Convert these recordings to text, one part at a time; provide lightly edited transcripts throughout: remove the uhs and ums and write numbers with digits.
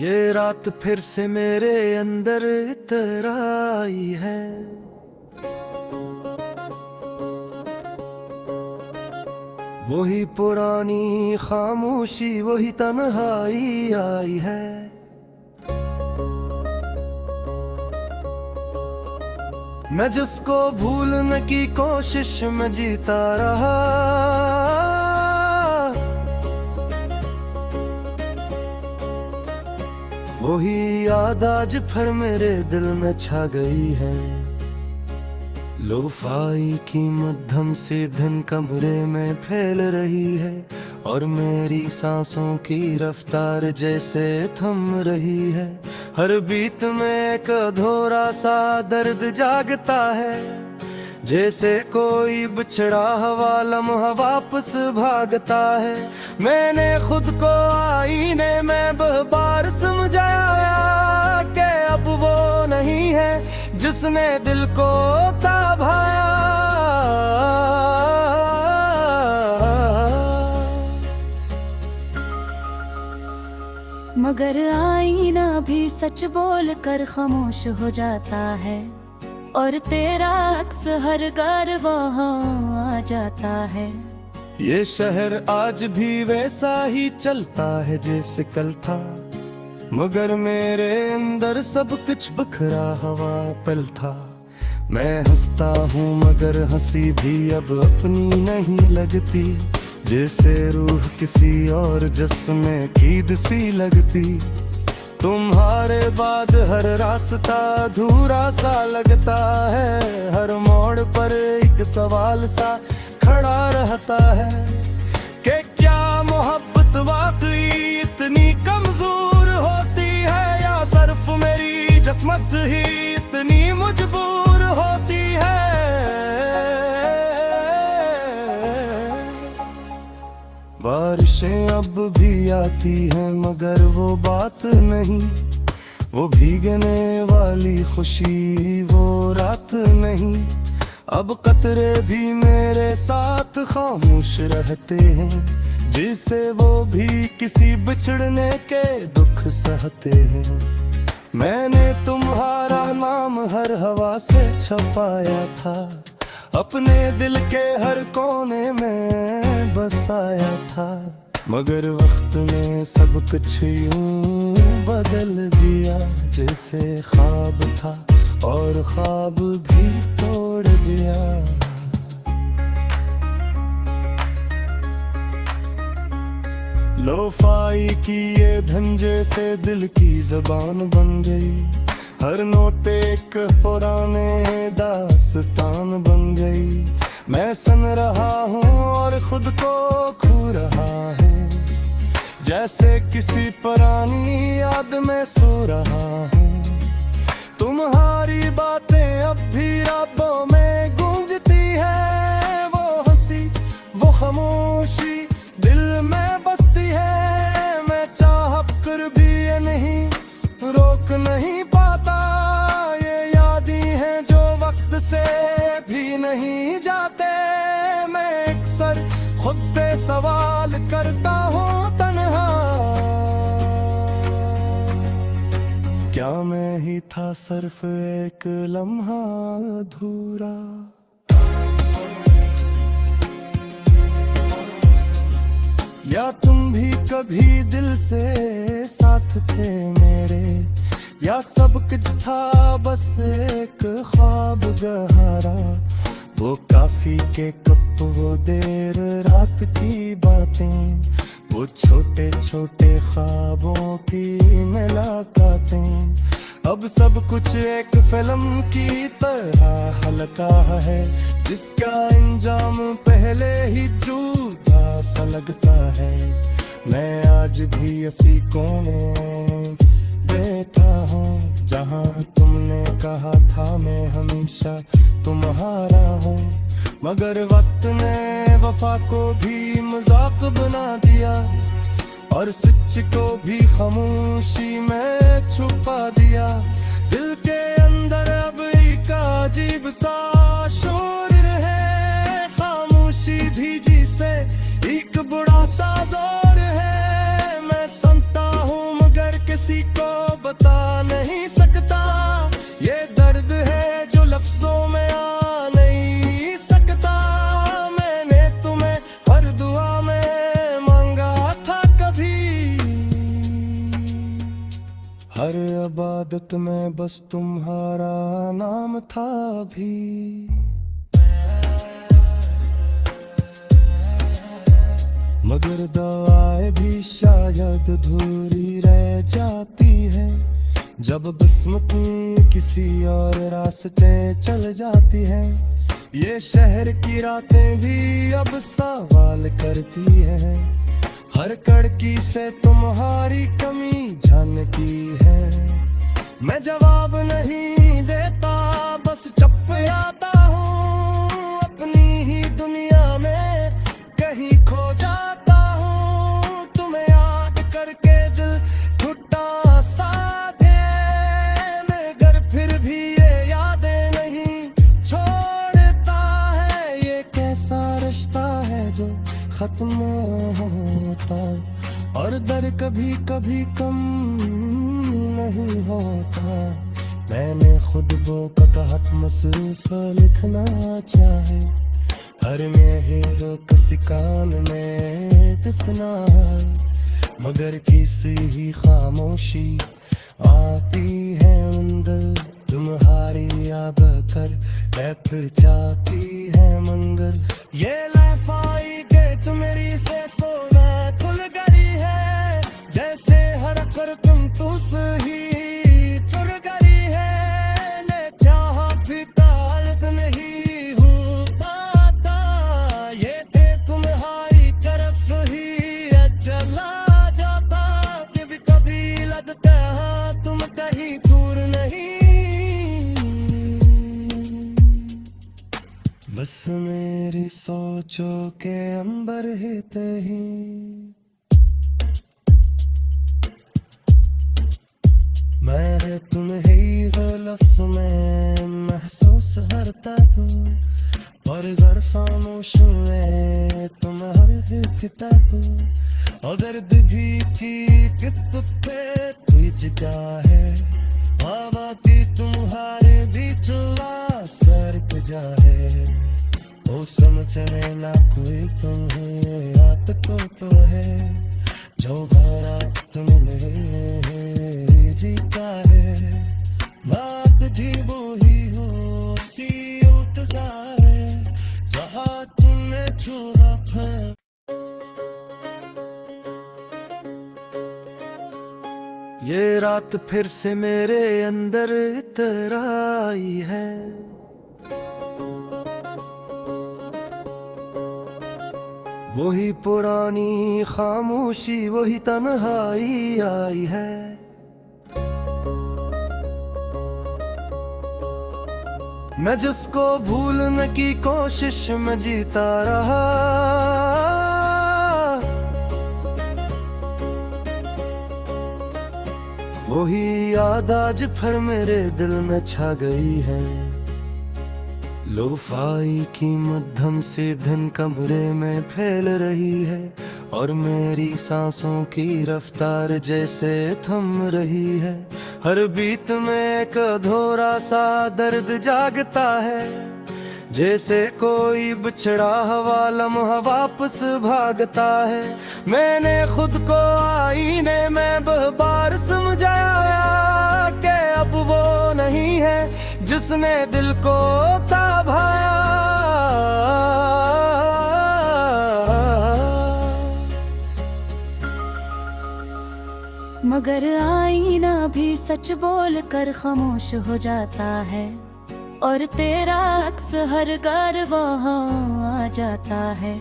ये रात फिर से मेरे अंदर इतर आई है। वही पुरानी खामोशी, वही तन्हाई आई है। मैं जिसको भूलने की कोशिश में जीता रहा, वही याद आज फिर मेरे दिल में छा गई है। लोफाई की मध्यम सी धुन कमरे में फैल रही है, और मेरी सांसों की रफ्तार जैसे थम रही है। हर बीत में एक अधूरा सा दर्द जागता है, जैसे कोई बिछड़ा हवा लम्हा वापस भागता है। मैंने खुद को आईने में बार समझाया कि अब वो नहीं है जिसने दिल को ताभाया। मगर आईना भी सच बोल कर खामोश हो जाता है, और तेरा अक्स हर घर वहाँ आ जाता है। ये शहर आज भी वैसा ही चलता है जैसे कल था, मगर मेरे अंदर सब कुछ बिखरा हवा पल था। मैं हंसता हूँ मगर हंसी भी अब अपनी नहीं लगती, जैसे रूह किसी और जिस्म कीद सी लगती। तुम्हारे बाद हर रास्ता अधूरा सा लगता है, हर मोड़ पर एक सवाल सा खड़ा रहता है कि क्या मोहब्बत वाकई इतनी कमजोर होती है, या सिर्फ मेरी जिस्मत ही इतनी मजबूर होती है। बारिशें अब भी आती हैं मगर वो बात नहीं, वो भीगने वाली खुशी वो रात नहीं। अब कतरे भी मेरे साथ खामोश रहते हैं, जिसे वो भी किसी बिछड़ने के दुख सहते हैं। मैंने तुम्हारा नाम हर हवा से छपाया था, अपने दिल के हर कोने में बसाया था। मगर वक्त ने सब कुछ यूं बदल दिया, जैसे ख्वाब था और ख्वाब भी तोड़ दिया। लोफाई की ये धुन जैसे दिल की जबान बन गई, हर नोट एक पुराने दास्तान बन गई। मैं सुन रहा हूँ और खुद को खो रहा हूँ, जैसे किसी पुरानी याद में सो रहा हूँ। तुम्हारी बातें अब भी रातों में गूंजती है, वो हंसी वो खामोशी दिल में बसती है। मैं चाह कर भी ये नहीं रोक नहीं पाता, ये यादें हैं जो वक्त से भी नहीं जाते। मैं अक्सर खुद से सवाल करता हूँ तन्हा, क्या मैं ही था सिर्फ एक लम्हा अधूरा। या तुम भी कभी दिल से साथ थे मेरे, या सब कुछ था बस एक ख्वाब गहरा। वो काफी के कप, वो देर रात की बातें, वो छोटे छोटे ख्वाबों की मुलाकातें। अब सब कुछ एक फिल्म की तरह हल्का है, जिसका अंजाम पहले ही जुदा सा लगता है। मैं आज भी इसी कोने बैठा हूँ जहाँ तुमने कहा था मैं हमेशा तुम्हारा हूँ। मगर वक्त ने वफा को भी मजाक बना दिया, और सच को भी खामोशी में छुपा दिया। दिल के अंदर अब एक अजीब सा शोर है, खामोशी भी जिसे एक बड़ा सा जोर है। मैं सुनता हूँ मगर किसी आदत में बस तुम्हारा नाम था भी। मगर दवाएं भी शायद अधूरी रह जाती है जब किस्मत किसी और रास्ते चल जाती है। ये शहर की रातें भी अब सवाल करती है, हर कड़की से तुम्हारी कमी झलकती है। मैं जवाब नहीं देता, बस चुप जाता हूँ, अपनी ही दुनिया में कहीं खो जाता हूँ। तुम्हें याद करके दिल टूटा सा है, मगर फिर भी ये यादें नहीं छोड़ता है। ये कैसा रिश्ता है जो खत्म होता और दर्द कभी कभी कम नहीं होता। मैंने खुद वो कहत मसरूफ लिखना चाहे, हर में हीरो किसी कान में दफना, मगर किसी ही खामोशी आती है अंदर। तुम्हारी याद कर बैठ जाती है मंगर। ये लफाई गेट मेरी से सोना खुल गई है, जैसे हर कर तुम तुस ही चुर गई है। ने चाहा भी तालब नहीं हूँ पाता, ये थे तुम्हारी तरफ ही चला जाता। कभी कभी लगता है तुम कहीं दूर नहीं, बस मेरी सोचों के अंबर ही तही। मैं तुम्हें ही हर लफ्ज़ में महसूस करता हूँ, और ज़र खामोश में तुम हर किताब। और दर्द भी की किताब पे कोई जगह है, आवाज़ी तुम्हारे भी चला सर पे जाए। वो समझने ना कोई तुम्हें याद तो है, जो भरा तुमने जीता है। बात जी वो ही हो सी उतज़ार, जहाँ तुमने छोड़ा था। ये रात फिर से मेरे अंदर इतर आई है, वही पुरानी खामोशी, वही तन्हाई आई है। मैं जिसको भूलने की कोशिश में जीता रहा, वही याद आज फिर मेरे दिल में छा गई है। लोफाई की मध्यम से धन कमरे में फैल रही है, और मेरी सांसों की रफ्तार जैसे थम रही है। हर बीत में एक अधूरा सा दर्द जागता है, जैसे कोई बिछड़ा हुआ लम्हा वापस भागता है। मैंने खुद को आईने में बार समझाया कि अब वो नहीं है जिसने दिल को दबाया। मगर आईना भी सच बोल कर खामोश हो जाता है, और तेरा अक्स हर घर वहाँ आ जाता है।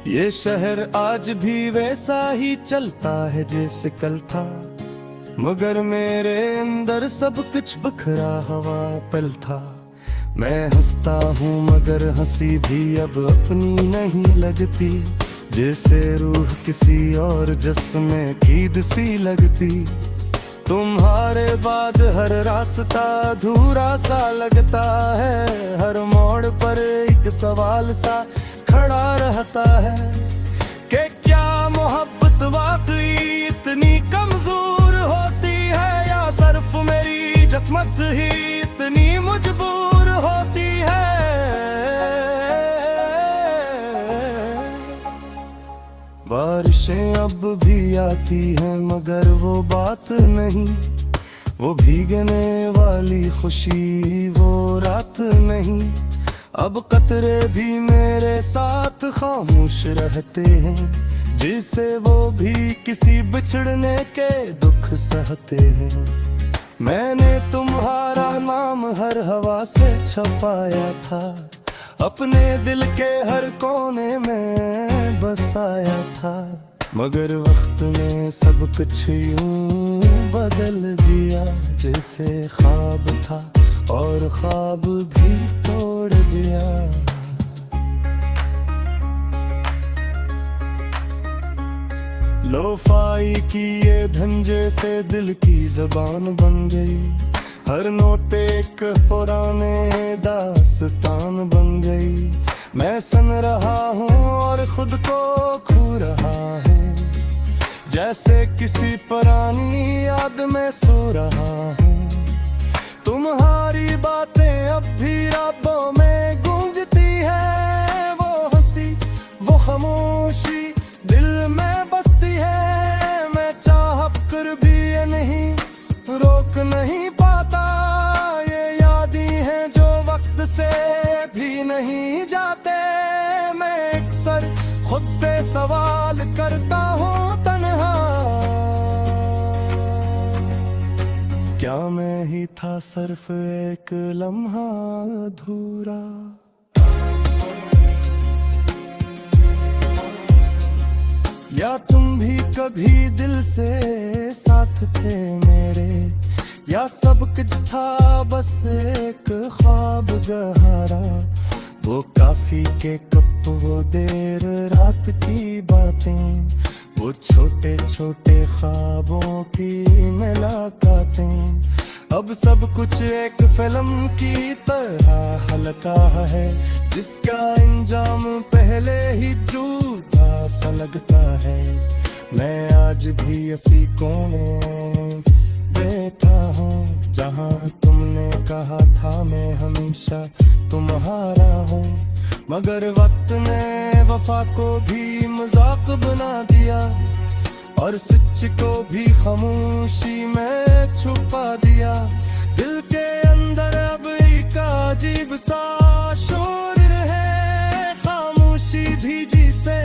ये शहर आज भी वैसा ही चलता है जैसे कल था, मगर मेरे अंदर सब कुछ बिखरा हुआ पल था। मैं हंसता हूँ मगर हंसी भी अब अपनी नहीं लगती, जैसे रूह किसी और जिस्म खीद सी लगती। तुम्हारे बाद हर रास्ता अधूरा सा लगता है, हर मोड़ पर एक सवाल सा खड़ा रहता है कि क्या मोहब्बत वाकई इतनी कमजोर होती है, या सिर्फ मेरी जिस्मत ही इतनी मजबूर होती है। बारिशें अब भी आती हैं मगर वो बात नहीं, वो भीगने वाली खुशी वो रात नहीं, अब कतरे भी मेरे साथ खामोश रहते हैं, जिसे वो भी किसी बिछड़ने के दुख सहते हैं। मैंने तुम्हारा नाम हर हवा से छपाया था, अपने दिल के हर कोने में बसाया था, मगर वक्त ने सब कुछ यूं बदल दिया, जैसे ख्वाब था और ख्वाब भी तोड़ दिया। लोफाई की ये धंजे से दिल की जबान बन गई, हर नोट एक पुराने दास्तान बन गई। मैं सन रहा हूँ और खुद को खो रहा हूँ, जैसे किसी पुरानी याद में सो रहा हूँ। तुम्हारी बातें अब भी रातों में गूंजती है, वो हंसी वो खामोशी दिल में बसती है। मैं चाह कर भी ये नहीं रोक नहीं पाता, ये यादें हैं जो वक्त से भी नहीं जाते। मैं अक्सर खुद से सवाल करता हूँ तन्हा, क्या मैं ही था सिर्फ एक लम्हा अधूरा। या तुम भी कभी दिल से साथ थे मेरे, या सब कुछ था बस एक ख्वाब गहरा। वो काफी के कप, वो देर रात की बातें, वो छोटे छोटे ख्वाबों की मुलाकातें, अब सब कुछ एक फिल्म की तरह हल्का है, जिसका अंजाम पहले ही झूठा सा लगता है। मैं आज भी इसी कोने बैठा हूँ, जहाँ तुमने कहा था मैं हमेशा तुम्हारा हूँ, मगर वक्त ने वफा को भी मजाक बना दिया, और सच को भी खामोशी में छुपा दिया। दिल के अंदर अब एक अजीब सा शोर है, खामोशी भी जिसे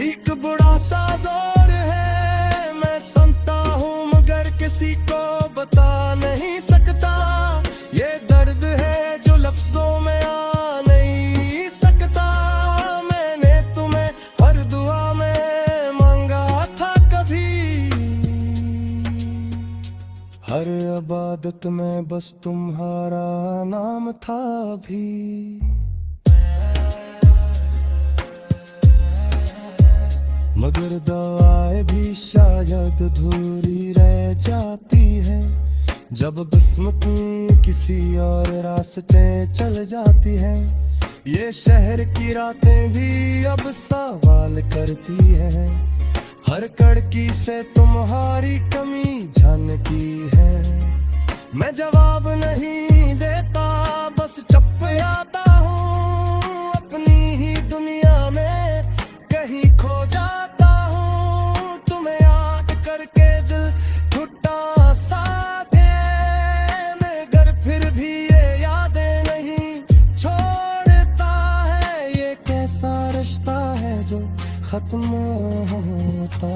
एक बड़ा सा जोर है। मैं सुनता हूँ मगर किसी को बता नहीं सकता, ये दर्द है जो लफ्जों में आ नहीं सकता। मैंने तुम्हें हर दुआ में मांगा था कभी, हर इबादत में बस तुम्हारा नाम था भी। मगर दवाएं भी शायद अधूरी रह जाती है, जब किस्मत किसी और रास्ते चल जाती है। ये शहर की रातें भी अब सवाल करती है, हर कड़की से तुम्हारी कमी झलकी है। मैं जवाब नहीं देता, बस चुप आता हूँ, अपनी ही दुनिया में कहीं खो जाता हूँ। तुम्हें याद करके दिल टूटा सा है, मगर फिर भी ये यादें नहीं छोड़ता है। ये कैसा रिश्ता है जो खत्म होता,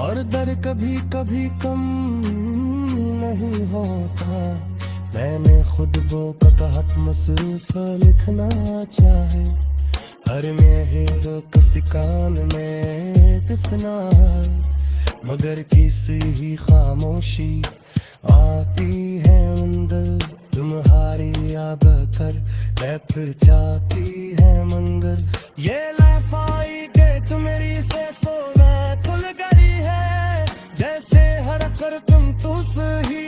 और दर कभी कभी कम नहीं होता। मैंने खुद वो कहात सिर्फ लिखना चाहे, हर में किसी कान में दफना, मगर किसी ही खामोशी आती है अंदर। तुम्हारी याद कर मैं फिर जाती है मंगर, ये लफाई के तुम्हारी से सोना खुल गई है, जैसे हर कर तुम तुस ही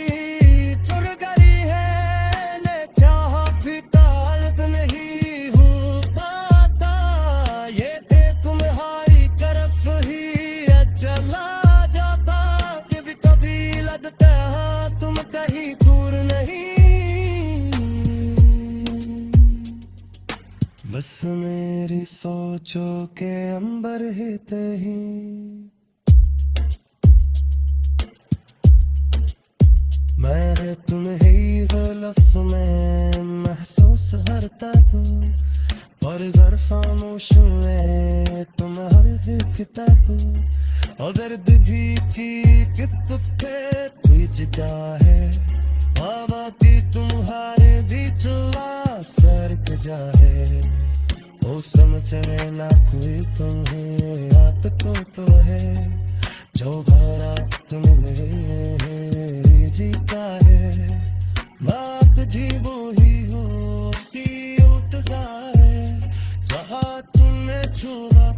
चुर गई है। ने चाहा भी तालब नहीं हूँ पाता, ये थे तुम्हारी तरफ ही चला जाता। कभी कभी लगता है तुम कहीं दूर नहीं, बस मेरी सोचों के अंबर ही तही। मैं तुम्हें हो लफ्ज में महसूस हर तब और जर खामोश में तुम हर एक तब और दर्द भी की कित पे कोई जगह है आवाती तुम्हारे भी चला सर के जाए ओ समझने ना कोई तुम्हें आपको तो है जो भरा तुमने जीता है बात जी वो ही हो सी उतजा है जहाँ तुमने छुआ